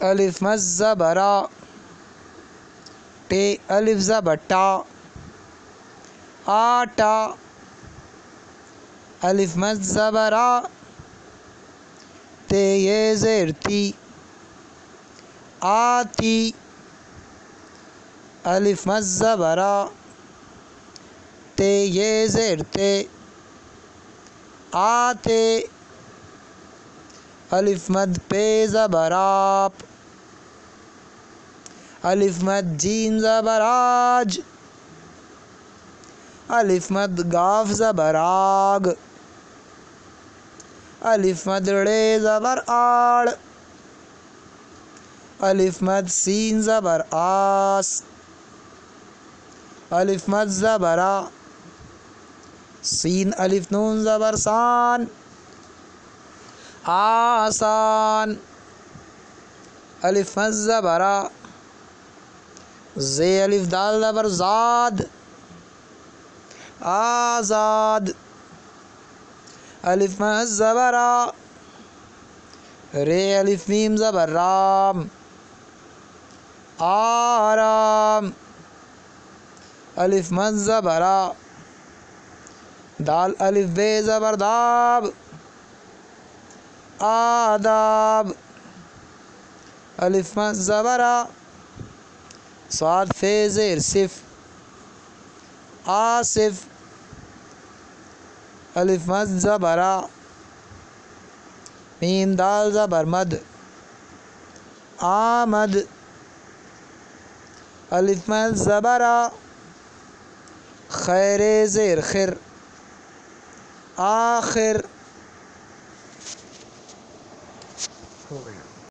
الف مد زبر آ، ٹے الف زبر ٹا، آٹا، الف مد زبر آ، تے یہ زیر تی، آتی، الف مد زبر آ، تے یہ زیر تے، آتے، الف مد پے زبر آپ، الف مد جیم زبر آج، الف مد گاف زبر آگ، الف مد ڑے زبر آڑ، الف مد سین زبر آس، الف مد زبر آ، سین الف نون زبر سان، آسان، الف مد زبر آ، زے الف دال زبر زاد، آزاد، الف مد زبر آ، رے الف میم زبر رام، آرام، الف مد زبر آ، دال الف بے زبر داب، آداب، الف مد زبر آ، صاد فے زیر صف، آصف، الف مد زبر آ، میم دال زبر مد، آمد، الف مد زبر آ، خیر زیر خر، آخر. ہو گیا.